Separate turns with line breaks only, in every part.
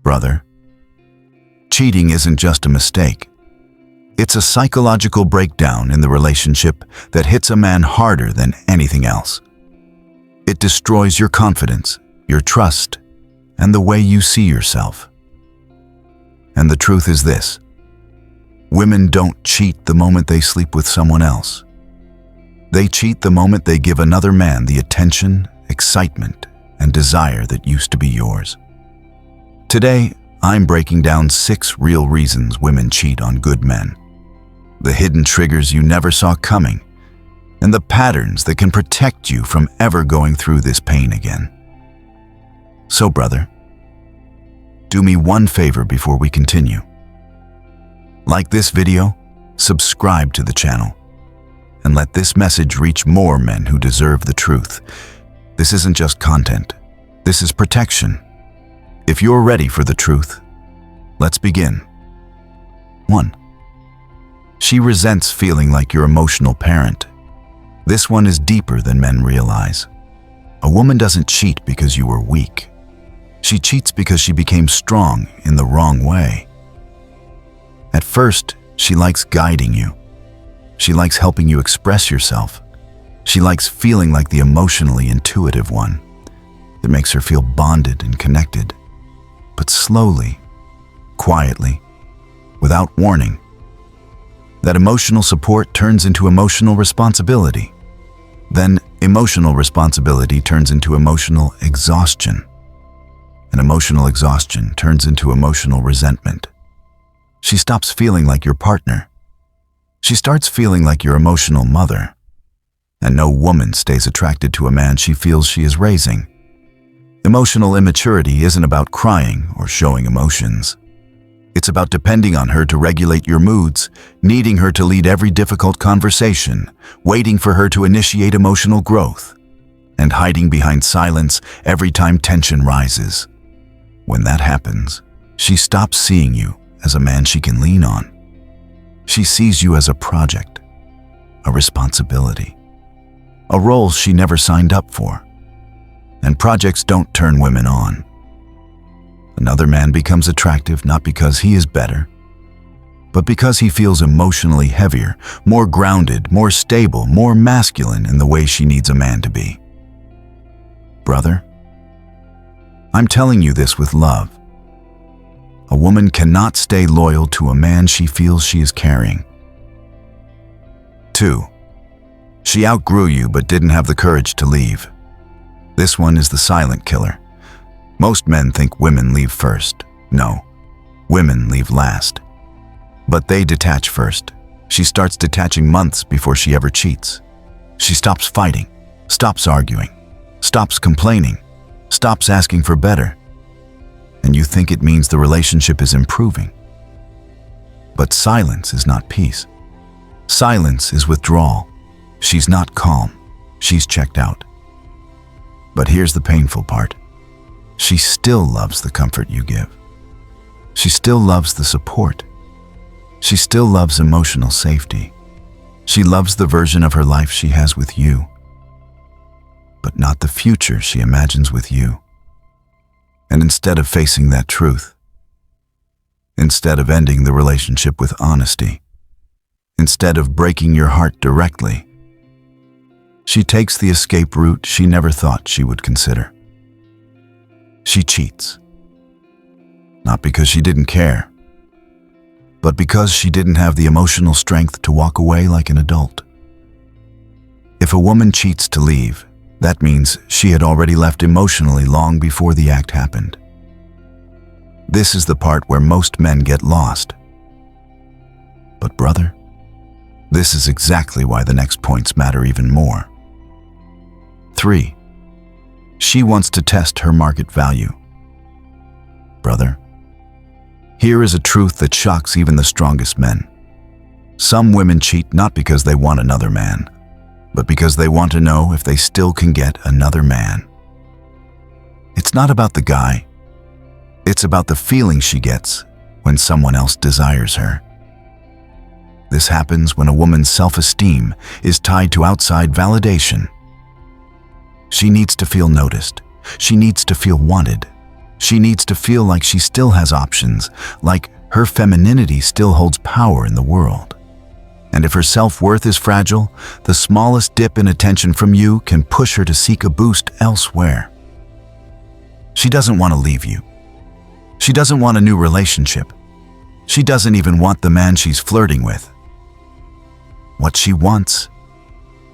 Brother, cheating isn't just a mistake. It's a psychological breakdown in the relationship that hits a man harder than anything else. It destroys your confidence, your trust, and the way you see yourself. And the truth is this: women don't cheat the moment they sleep with someone else. They cheat the moment they give another man the attention, excitement, and desire that used to be yours. Today, I'm breaking down 6 real reasons women cheat on good men. The hidden triggers you never saw coming, and the patterns that can protect you from ever going through this pain again. So, brother, do me one favor before we continue. Like this video, subscribe to the channel, and let this message reach more men who deserve the truth. This isn't just content. This is protection. If you're ready for the truth, let's begin. 1. She resents feeling like your emotional parent. This one is deeper than men realize. A woman doesn't cheat because you were weak. She cheats because she became strong in the wrong way. At first, she likes guiding you. She likes helping you express yourself. She likes feeling like the emotionally intuitive one. It makes her feel bonded and connected. But slowly, quietly, without warning, that emotional support turns into emotional responsibility. Then emotional responsibility turns into emotional exhaustion. And emotional exhaustion turns into emotional resentment. She stops feeling like your partner. She starts feeling like your emotional mother. And no woman stays attracted to a man she feels she is raising. Emotional immaturity isn't about crying or showing emotions. It's about depending on her to regulate your moods, needing her to lead every difficult conversation, waiting for her to initiate emotional growth, and hiding behind silence every time tension rises. When that happens, she stops seeing you as a man she can lean on. She sees you as a project, a responsibility, a role she never signed up for. And projects don't turn women on. Another man becomes attractive not because he is better, but because he feels emotionally heavier, more grounded, more stable, more masculine in the way she needs a man to be. Brother, I'm telling you this with love. A woman cannot stay loyal to a man she feels she is carrying. 2. She outgrew you but didn't have the courage to leave. This one is the silent killer. Most men think women leave first. No, women leave last. But they detach first. She starts detaching months before she ever cheats. She stops fighting, stops arguing, stops complaining, stops asking for better. And you think it means the relationship is improving. But silence is not peace. Silence is withdrawal. She's not calm. She's checked out. But here's the painful part. She still loves the comfort you give. She still loves the support. She still loves emotional safety. She loves the version of her life she has with you, but not the future she imagines with you. And instead of facing that truth, instead of ending the relationship with honesty, instead of breaking your heart directly, she takes the escape route she never thought she would consider. She cheats. Not because she didn't care, but because she didn't have the emotional strength to walk away like an adult. If a woman cheats to leave, that means she had already left emotionally long before the act happened. This is the part where most men get lost. But brother, this is exactly why the next points matter even more. 3. She wants to test her market value. Brother, here is a truth that shocks even the strongest men. Some women cheat not because they want another man, but because they want to know if they still can get another man. It's not about the guy. It's about the feeling she gets when someone else desires her. This happens when a woman's self-esteem is tied to outside validation. She needs to feel noticed. She needs to feel wanted. She needs to feel like she still has options, like her femininity still holds power in the world. And if her self-worth is fragile, the smallest dip in attention from you can push her to seek a boost elsewhere. She doesn't want to leave you. She doesn't want a new relationship. She doesn't even want the man she's flirting with. What she wants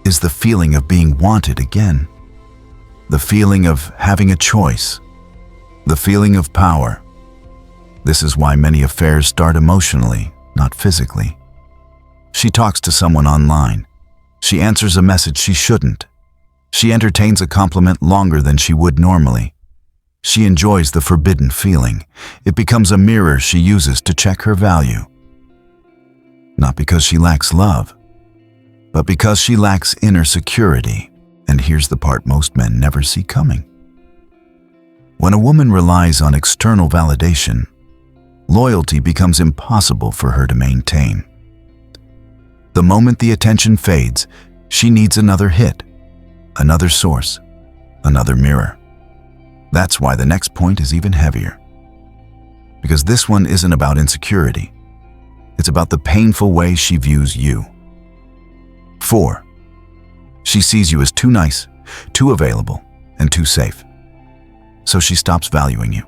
is the feeling of being wanted again. The feeling of having a choice. The feeling of power. This is why many affairs start emotionally, not physically. She talks to someone online. She answers a message she shouldn't. She entertains a compliment longer than she would normally. She enjoys the forbidden feeling. It becomes a mirror she uses to check her value. Not because she lacks love, but because she lacks inner security. And here's the part most men never see coming. When a woman relies on external validation, loyalty becomes impossible for her to maintain. The moment the attention fades, she needs another hit, another source, another mirror. That's why the next point is even heavier. Because this one isn't about insecurity. It's about the painful way she views you. 4. She sees you as too nice, too available, and too safe. So she stops valuing you.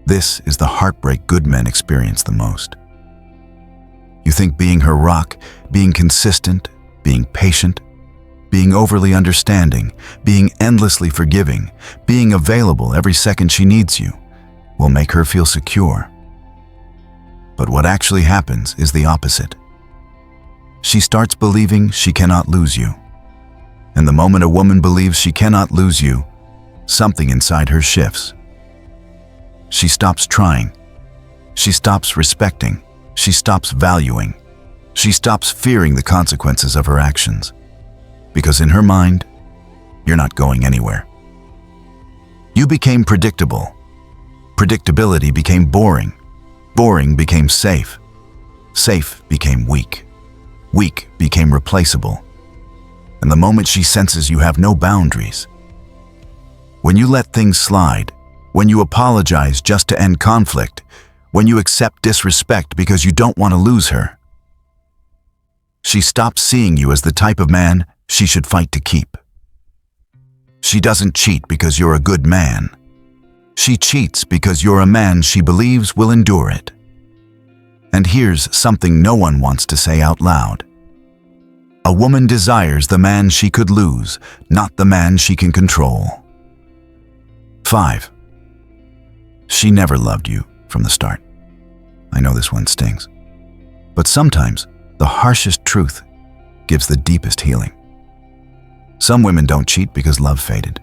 This is the heartbreak good men experience the most. You think being her rock, being consistent, being patient, being overly understanding, being endlessly forgiving, being available every second she needs you, will make her feel secure. But what actually happens is the opposite. She starts believing she cannot lose you. And the moment a woman believes she cannot lose you, something inside her shifts. She stops trying. She stops respecting. She stops valuing. She stops fearing the consequences of her actions. Because in her mind, you're not going anywhere. You became predictable. Predictability became boring. Boring became safe. Safe became weak. Weak became replaceable. And the moment she senses you have no boundaries, when you let things slide, when you apologize just to end conflict, when you accept disrespect because you don't want to lose her, she stops seeing you as the type of man she should fight to keep. She doesn't cheat because you're a good man. She cheats because you're a man she believes will endure it. And here's something no one wants to say out loud. A woman desires the man she could lose, not the man she can control. 5. She never loved you from the start. I know this one stings. But sometimes the harshest truth gives the deepest healing. Some women don't cheat because love faded.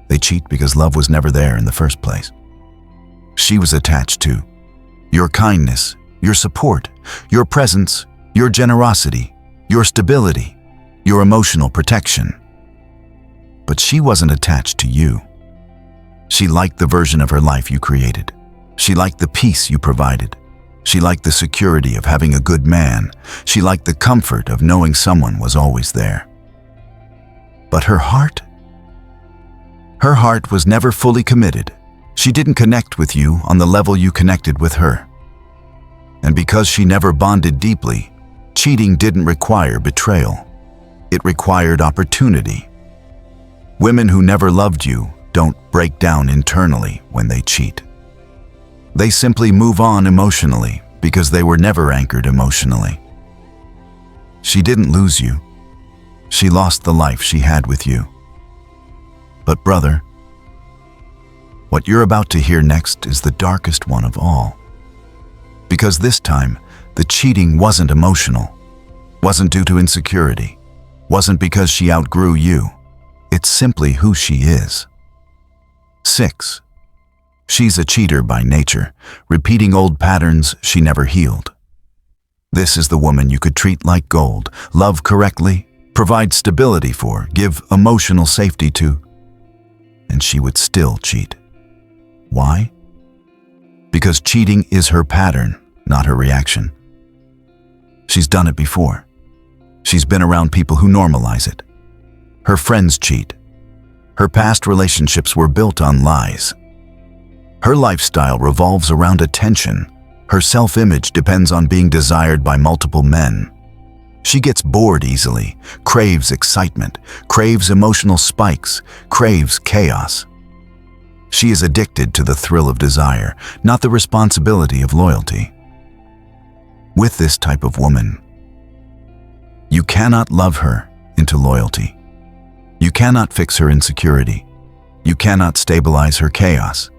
They cheat because love was never there in the first place. She was attached to your kindness, your support, your presence, your generosity, your stability, your emotional protection. But she wasn't attached to you. She liked the version of her life you created. She liked the peace you provided. She liked the security of having a good man. She liked the comfort of knowing someone was always there. But her heart was never fully committed. She didn't connect with you on the level you connected with her. And because she never bonded deeply, cheating didn't require betrayal. It required opportunity. Women who never loved you don't break down internally when they cheat. They simply move on emotionally because they were never anchored emotionally. She didn't lose you. She lost the life she had with you. But brother, what you're about to hear next is the darkest one of all. Because this time, the cheating wasn't emotional, wasn't due to insecurity, wasn't because she outgrew you. It's simply who she is. 6. She's a cheater by nature, repeating old patterns she never healed. This is the woman you could treat like gold, love correctly, provide stability for, give emotional safety to, and she would still cheat. Why? Because cheating is her pattern, not her reaction. She's done it before. She's been around people who normalize it. Her friends cheat. Her past relationships were built on lies. Her lifestyle revolves around attention. Her self-image depends on being desired by multiple men. She gets bored easily, craves excitement, craves emotional spikes, craves chaos. She is addicted to the thrill of desire, not the responsibility of loyalty. With this type of woman, you cannot love her into loyalty. You cannot fix her insecurity. You cannot stabilize her chaos.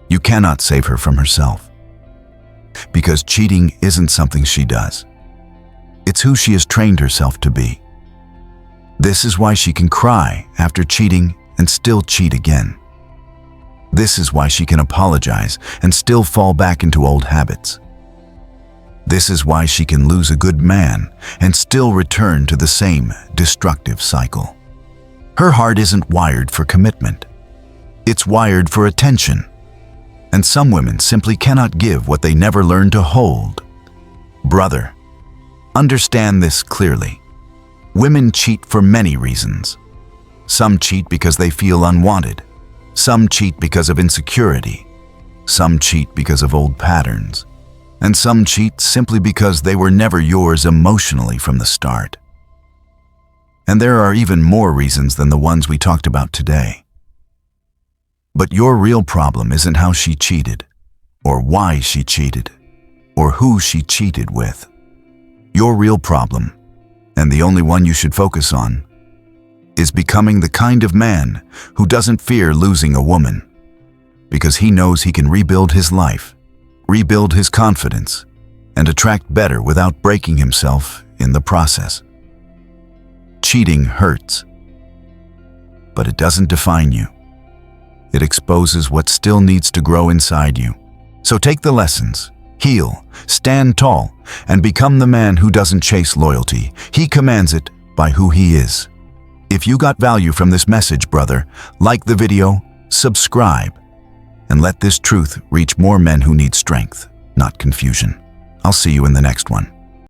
You cannot save her from herself. Because cheating isn't something she does. It's who she has trained herself to be. This is why she can cry after cheating and still cheat again. This is why she can apologize and still fall back into old habits. This is why she can lose a good man and still return to the same destructive cycle. Her heart isn't wired for commitment. It's wired for attention. And some women simply cannot give what they never learned to hold. Brother, understand this clearly. Women cheat for many reasons. Some cheat because they feel unwanted. Some cheat because of insecurity. Some cheat because of old patterns. And some cheat simply because they were never yours emotionally from the start. And there are even more reasons than the ones we talked about today. But your real problem isn't how she cheated, or why she cheated, or who she cheated with. Your real problem, and the only one you should focus on, is becoming the kind of man who doesn't fear losing a woman, because he knows he can rebuild his life, rebuild his confidence, and attract better without breaking himself in the process. Cheating hurts, but it doesn't define you. It exposes what still needs to grow inside you. So take the lessons, heal, stand tall, and become the man who doesn't chase loyalty. He commands it by who he is. If you got value from this message, brother, like the video, subscribe, and let this truth reach more men who need strength, not confusion. I'll see you in the next one.